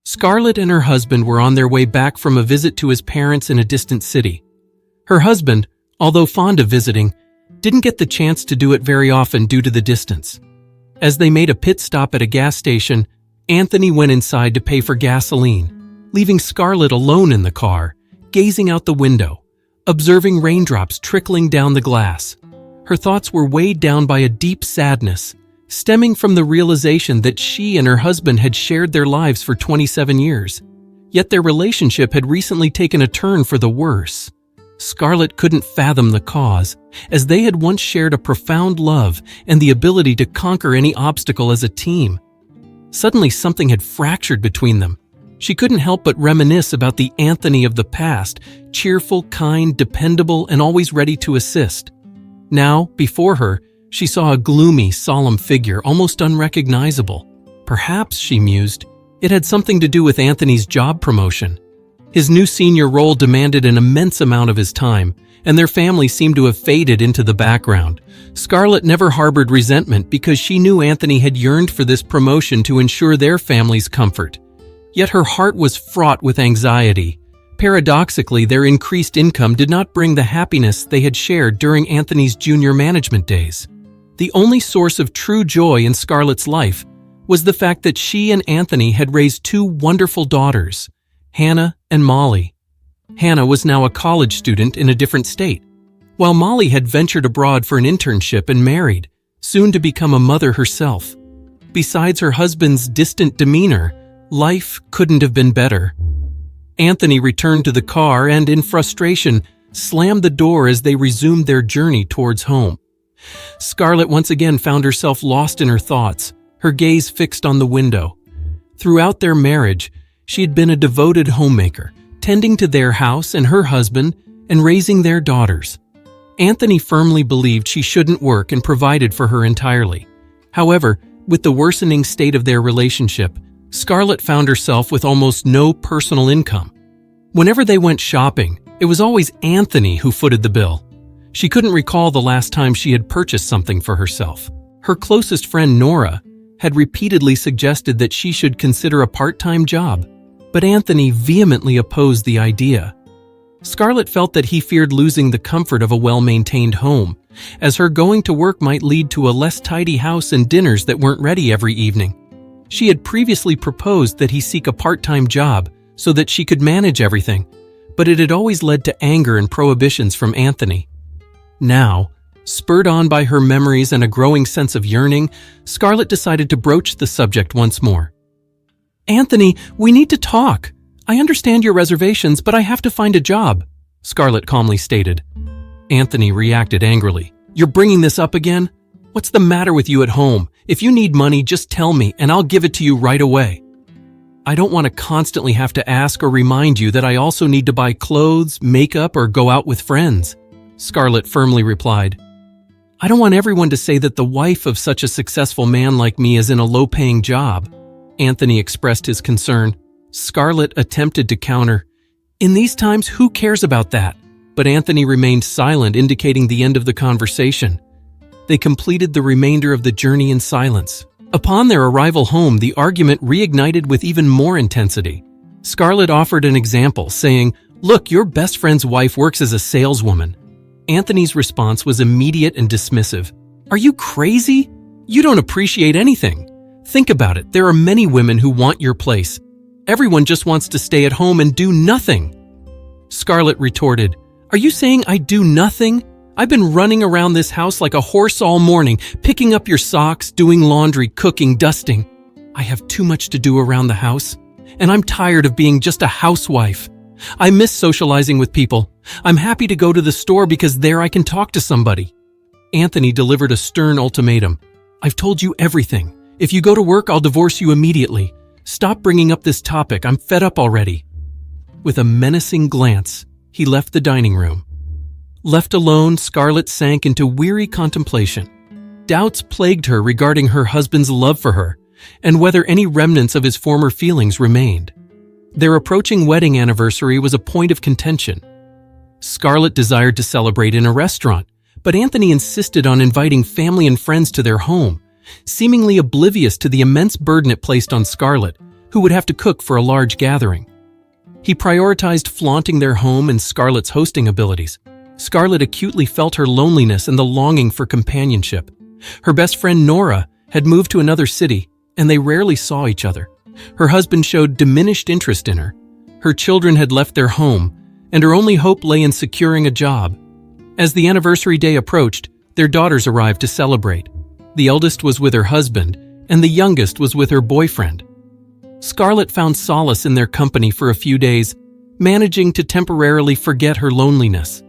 Scarlett and her husband were on their way back from a visit to his parents in a distant city. Her husband, although fond of visiting, didn't get the chance to do it very often due to the distance. As they made a pit stop at a gas station, Anthony went inside to pay for gasoline, leaving Scarlett alone in the car, gazing out the window, observing raindrops trickling down the glass. Her thoughts were weighed down by a deep sadness, stemming from the realization that she and her husband had shared their lives for 27 years. Yet their relationship had recently taken a turn for the worse. Scarlett couldn't fathom the cause, as they had once shared a profound love and the ability to conquer any obstacle as a team. Suddenly something had fractured between them. She couldn't help but reminisce about the Anthony of the past, cheerful, kind, dependable, and always ready to assist. Now, before her, she saw a gloomy, solemn figure, almost unrecognizable. Perhaps, she mused, it had something to do with Anthony's job promotion. His new senior role demanded an immense amount of his time, and their family seemed to have faded into the background. Scarlett never harbored resentment because she knew Anthony had yearned for this promotion to ensure their family's comfort. Yet her heart was fraught with anxiety. Paradoxically, their increased income did not bring the happiness they had shared during Anthony's junior management days. The only source of true joy in Scarlett's life was the fact that she and Anthony had raised two wonderful daughters, Hannah and Molly. Hannah was now a college student in a different state, while Molly had ventured abroad for an internship and married, soon to become a mother herself. Besides her husband's distant demeanor, life couldn't have been better. Anthony returned to the car and, in frustration, slammed the door as they resumed their journey towards home. Scarlett once again found herself lost in her thoughts, her gaze fixed on the window. Throughout their marriage, she had been a devoted homemaker, tending to their house and her husband and raising their daughters. Anthony firmly believed she shouldn't work and provided for her entirely. However, with the worsening state of their relationship, Scarlett found herself with almost no personal income. Whenever they went shopping, it was always Anthony who footed the bill. She couldn't recall the last time she had purchased something for herself. Her closest friend, Nora, had repeatedly suggested that she should consider a part-time job, but Anthony vehemently opposed the idea. Scarlett felt that he feared losing the comfort of a well-maintained home, as her going to work might lead to a less tidy house and dinners that weren't ready every evening. She had previously proposed that he seek a part-time job so that she could manage everything, but it had always led to anger and prohibitions from Anthony. Now, spurred on by her memories and a growing sense of yearning, Scarlett decided to broach the subject once more. "Anthony, we need to talk. I understand your reservations, but I have to find a job," Scarlett calmly stated. Anthony reacted angrily. "You're bringing this up again? What's the matter with you at home? If you need money, just tell me and I'll give it to you right away." "I don't want to constantly have to ask or remind you that I also need to buy clothes, makeup, or go out with friends," Scarlett firmly replied. "I don't want everyone to say that the wife of such a successful man like me is in a low-paying job," Anthony expressed his concern. Scarlett attempted to counter, "In these times, who cares about that?" But Anthony remained silent, indicating the end of the conversation. They completed the remainder of the journey in silence. Upon their arrival home, the argument reignited with even more intensity. Scarlett offered an example, saying, "Look, your best friend's wife works as a saleswoman." Anthony's response was immediate and dismissive. "Are you crazy? You don't appreciate anything. Think about it, there are many women who want your place. Everyone just wants to stay at home and do nothing." Scarlett retorted, "Are you saying I do nothing? I've been running around this house like a horse all morning, picking up your socks, doing laundry, cooking, dusting. I have too much to do around the house, and I'm tired of being just a housewife. I miss socializing with people. I'm happy to go to the store because there I can talk to somebody." Anthony delivered a stern ultimatum. "I've told you everything. If you go to work, I'll divorce you immediately. Stop bringing up this topic. I'm fed up already." With a menacing glance, he left the dining room. Left alone, Scarlett sank into weary contemplation. Doubts plagued her regarding her husband's love for her, and whether any remnants of his former feelings remained. Their approaching wedding anniversary was a point of contention. Scarlett desired to celebrate in a restaurant, but Anthony insisted on inviting family and friends to their home, seemingly oblivious to the immense burden it placed on Scarlett, who would have to cook for a large gathering. He prioritized flaunting their home and Scarlett's hosting abilities. Scarlett acutely felt her loneliness and the longing for companionship. Her best friend Nora had moved to another city, and they rarely saw each other. Her husband showed diminished interest in her. Her children had left their home, and her only hope lay in securing a job. As the anniversary day approached, their daughters arrived to celebrate. The eldest was with her husband, and the youngest was with her boyfriend. Scarlett found solace in their company for a few days, managing to temporarily forget her loneliness.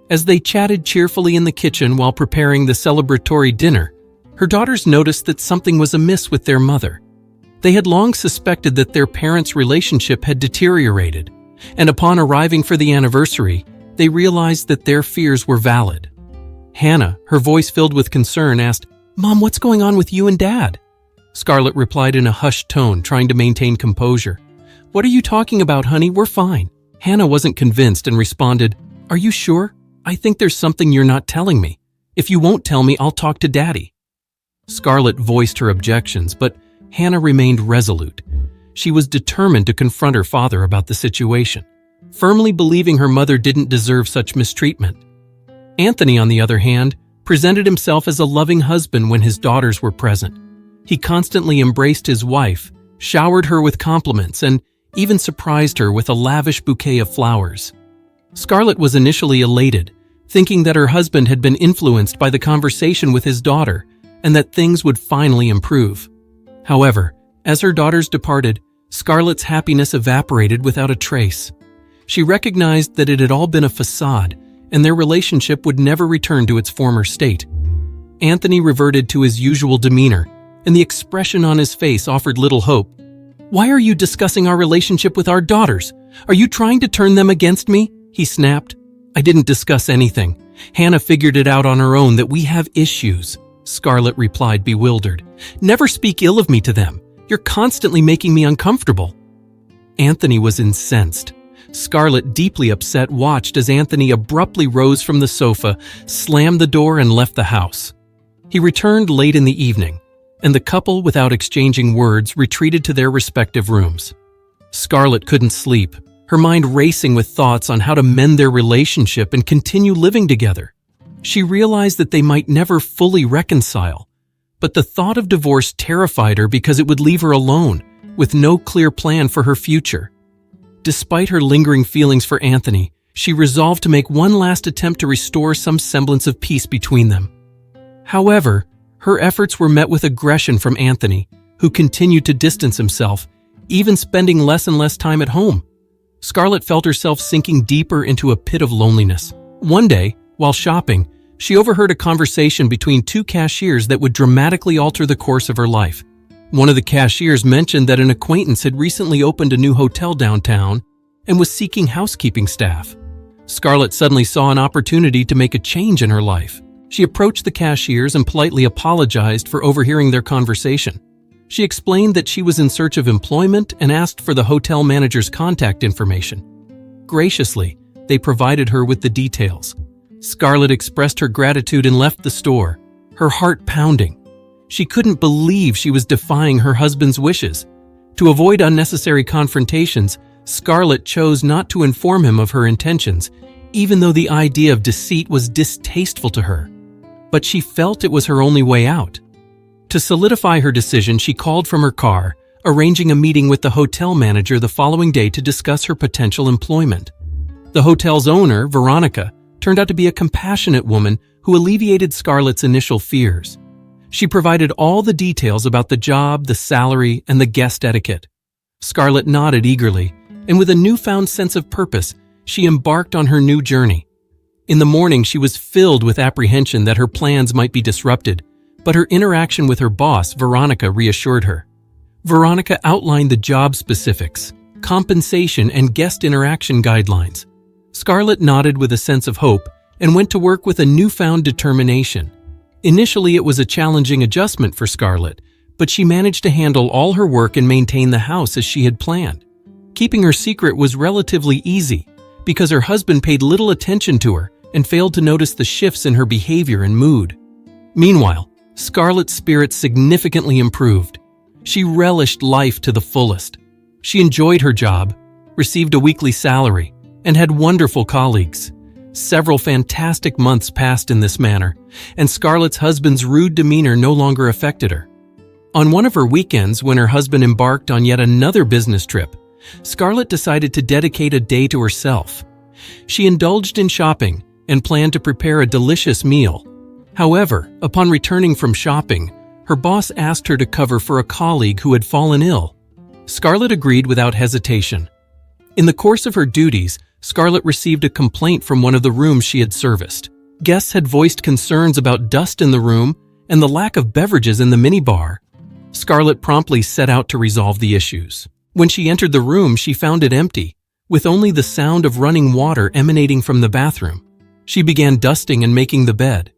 As they chatted cheerfully in the kitchen while preparing the celebratory dinner, her daughters noticed that something was amiss with their mother. They had long suspected that their parents' relationship had deteriorated, and upon arriving for the anniversary, they realized that their fears were valid. Hannah, her voice filled with concern, asked, "Mom, what's going on with you and Dad?" Scarlett replied in a hushed tone, trying to maintain composure. "What are you talking about, honey? We're fine." Hannah wasn't convinced and responded, "Are you sure? I think there's something you're not telling me. If you won't tell me, I'll talk to Daddy." Scarlett voiced her objections, but Hannah remained resolute. She was determined to confront her father about the situation, firmly believing her mother didn't deserve such mistreatment. Anthony, on the other hand, presented himself as a loving husband when his daughters were present. He constantly embraced his wife, showered her with compliments, and even surprised her with a lavish bouquet of flowers. Scarlett was initially elated, thinking that her husband had been influenced by the conversation with his daughter and that things would finally improve. However, as her daughters departed, Scarlett's happiness evaporated without a trace. She recognized that it had all been a facade, and their relationship would never return to its former state. Anthony reverted to his usual demeanor, and the expression on his face offered little hope. "Why are you discussing our relationship with our daughters? Are you trying to turn them against me?" he snapped. "I didn't discuss anything. Hannah figured it out on her own that we have issues," Scarlett replied, bewildered. "Never speak ill of me to them. You're constantly making me uncomfortable." Anthony was incensed. Scarlett, deeply upset, watched as Anthony abruptly rose from the sofa, slammed the door, and left the house. He returned late in the evening, and the couple, without exchanging words, retreated to their respective rooms. Scarlett couldn't sleep, her mind racing with thoughts on how to mend their relationship and continue living together. She realized that they might never fully reconcile, but the thought of divorce terrified her because it would leave her alone, with no clear plan for her future. Despite her lingering feelings for Anthony, she resolved to make one last attempt to restore some semblance of peace between them. However, her efforts were met with aggression from Anthony, who continued to distance himself, even spending less and less time at home. Scarlett felt herself sinking deeper into a pit of loneliness. One day, while shopping, she overheard a conversation between two cashiers that would dramatically alter the course of her life. One of the cashiers mentioned that an acquaintance had recently opened a new hotel downtown and was seeking housekeeping staff. Scarlett suddenly saw an opportunity to make a change in her life. She approached the cashiers and politely apologized for overhearing their conversation. She explained that she was in search of employment and asked for the hotel manager's contact information. Graciously, they provided her with the details. Scarlett expressed her gratitude and left the store, her heart pounding. She couldn't believe she was defying her husband's wishes. To avoid unnecessary confrontations, Scarlett chose not to inform him of her intentions, even though the idea of deceit was distasteful to her. But she felt it was her only way out. To solidify her decision, she called from her car, arranging a meeting with the hotel manager the following day to discuss her potential employment. The hotel's owner, Veronica, turned out to be a compassionate woman who alleviated Scarlett's initial fears. She provided all the details about the job, the salary, and the guest etiquette. Scarlett nodded eagerly, and with a newfound sense of purpose, she embarked on her new journey. In the morning, she was filled with apprehension that her plans might be disrupted, but her interaction with her boss, Veronica, reassured her. Veronica outlined the job specifics, compensation, and guest interaction guidelines. Scarlett nodded with a sense of hope and went to work with a newfound determination. Initially, it was a challenging adjustment for Scarlett, but she managed to handle all her work and maintain the house as she had planned. Keeping her secret was relatively easy because her husband paid little attention to her and failed to notice the shifts in her behavior and mood. Meanwhile, Scarlett's spirits significantly improved. She relished life to the fullest, She enjoyed her job, received a weekly salary, and had wonderful colleagues. Several fantastic months passed in this manner, and Scarlett's husband's rude demeanor no longer affected her. On one of her weekends, when her husband embarked on yet another business trip, Scarlett decided to dedicate a day to herself. She indulged in shopping and planned to prepare a delicious meal. However, upon returning from shopping, her boss asked her to cover for a colleague who had fallen ill. Scarlett agreed without hesitation. In the course of her duties, Scarlett received a complaint from one of the rooms she had serviced. Guests had voiced concerns about dust in the room and the lack of beverages in the minibar. Scarlett promptly set out to resolve the issues. When she entered the room, she found it empty, with only the sound of running water emanating from the bathroom. She began dusting and making the bed.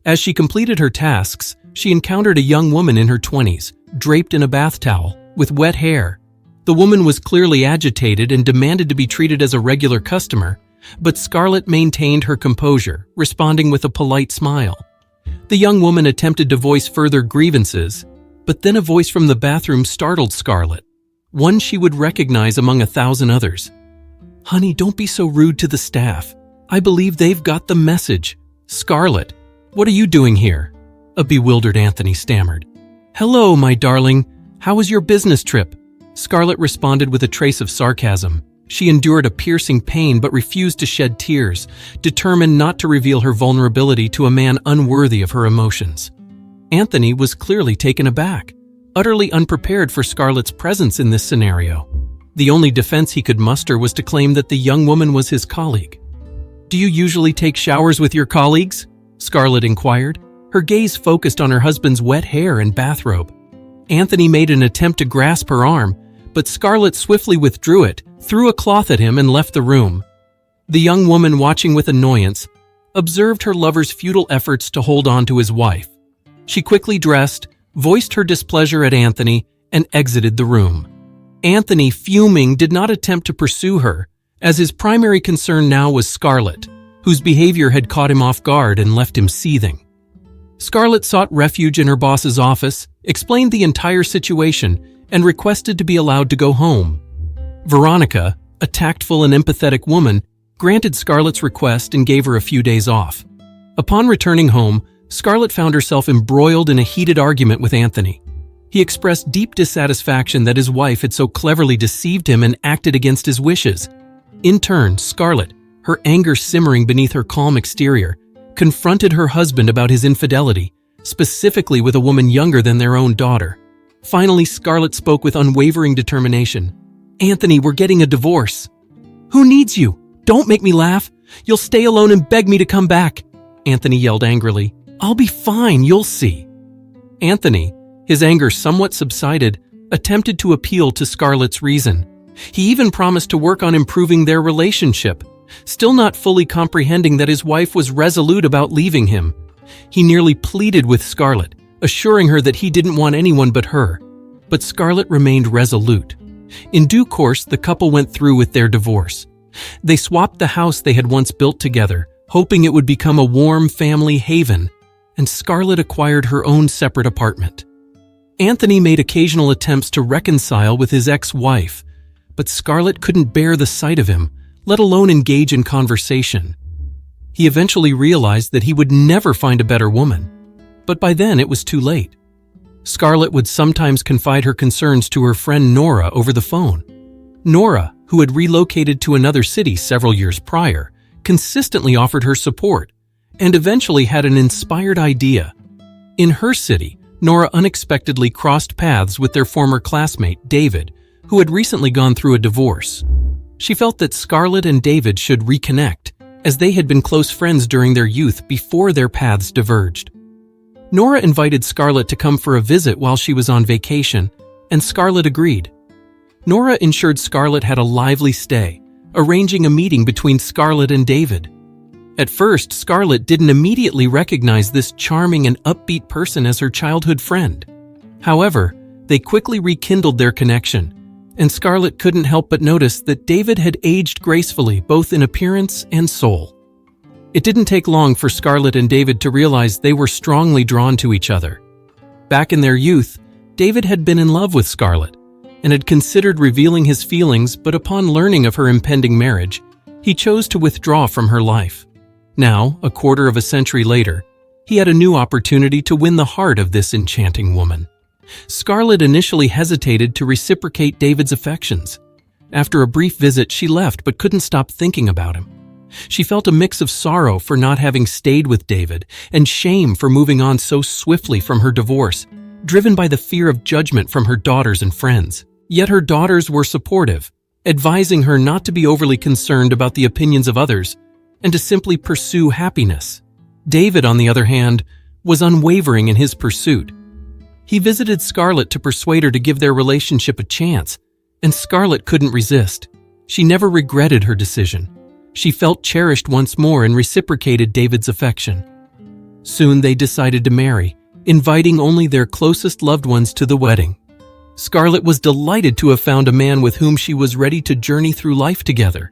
As she completed her tasks, she encountered a young woman in her 20s, draped in a bath towel, with wet hair. The woman was clearly agitated and demanded to be treated as a regular customer, but Scarlett maintained her composure, responding with a polite smile. The young woman attempted to voice further grievances, but then a voice from the bathroom startled Scarlett, one she would recognize among 1,000 others. "Honey, don't be so rude to the staff. I believe they've got the message." "Scarlett, what are you doing here?" a bewildered Anthony stammered. "Hello, my darling. How was your business trip?" Scarlett responded with a trace of sarcasm. She endured a piercing pain but refused to shed tears, determined not to reveal her vulnerability to a man unworthy of her emotions. Anthony was clearly taken aback, utterly unprepared for Scarlett's presence in this scenario. The only defense he could muster was to claim that the young woman was his colleague. "Do you usually take showers with your colleagues?" Scarlett inquired, her gaze focused on her husband's wet hair and bathrobe. Anthony made an attempt to grasp her arm, but Scarlett swiftly withdrew it, threw a cloth at him, and left the room. The young woman, watching with annoyance, observed her lover's futile efforts to hold on to his wife. She quickly dressed, voiced her displeasure at Anthony, and exited the room. Anthony, fuming, did not attempt to pursue her, as his primary concern now was Scarlett, whose behavior had caught him off guard and left him seething. Scarlett sought refuge in her boss's office, explained the entire situation, and requested to be allowed to go home. Veronica, a tactful and empathetic woman, granted Scarlett's request and gave her a few days off. Upon returning home, Scarlett found herself embroiled in a heated argument with Anthony. He expressed deep dissatisfaction that his wife had so cleverly deceived him and acted against his wishes. In turn, Scarlett, her anger simmering beneath her calm exterior, confronted her husband about his infidelity, specifically with a woman younger than their own daughter. Finally, Scarlett spoke with unwavering determination. "Anthony, we're getting a divorce." "Who needs you? Don't make me laugh. You'll stay alone and beg me to come back," Anthony yelled angrily. "I'll be fine, you'll see." Anthony, his anger somewhat subsided, attempted to appeal to Scarlett's reason. He even promised to work on improving their relationship, still not fully comprehending that his wife was resolute about leaving him. He nearly pleaded with Scarlett, assuring her that he didn't want anyone but her. But Scarlett remained resolute. In due course, the couple went through with their divorce. They swapped the house they had once built together, hoping it would become a warm family haven, and Scarlett acquired her own separate apartment. Anthony made occasional attempts to reconcile with his ex-wife, but Scarlett couldn't bear the sight of him, let alone engage in conversation. He eventually realized that he would never find a better woman, but by then it was too late. Scarlett would sometimes confide her concerns to her friend Nora over the phone. Nora, who had relocated to another city several years prior, consistently offered her support, and eventually had an inspired idea. In her city, Nora unexpectedly crossed paths with their former classmate, David, who had recently gone through a divorce. She felt that Scarlett and David should reconnect, as they had been close friends during their youth before their paths diverged. Nora invited Scarlett to come for a visit while she was on vacation, and Scarlett agreed. Nora ensured Scarlett had a lively stay, arranging a meeting between Scarlett and David. At first, Scarlett didn't immediately recognize this charming and upbeat person as her childhood friend. However, they quickly rekindled their connection, and Scarlett couldn't help but notice that David had aged gracefully both in appearance and soul. It didn't take long for Scarlett and David to realize they were strongly drawn to each other. Back in their youth, David had been in love with Scarlett, and had considered revealing his feelings, but upon learning of her impending marriage, he chose to withdraw from her life. Now, a quarter of a century later, he had a new opportunity to win the heart of this enchanting woman. Scarlett initially hesitated to reciprocate David's affections. After a brief visit, she left but couldn't stop thinking about him. She felt a mix of sorrow for not having stayed with David and shame for moving on so swiftly from her divorce, driven by the fear of judgment from her daughters and friends. Yet her daughters were supportive, advising her not to be overly concerned about the opinions of others and to simply pursue happiness. David, on the other hand, was unwavering in his pursuit. He visited Scarlett to persuade her to give their relationship a chance, and Scarlett couldn't resist. She never regretted her decision. She felt cherished once more and reciprocated David's affection. Soon they decided to marry, inviting only their closest loved ones to the wedding. Scarlett was delighted to have found a man with whom she was ready to journey through life together.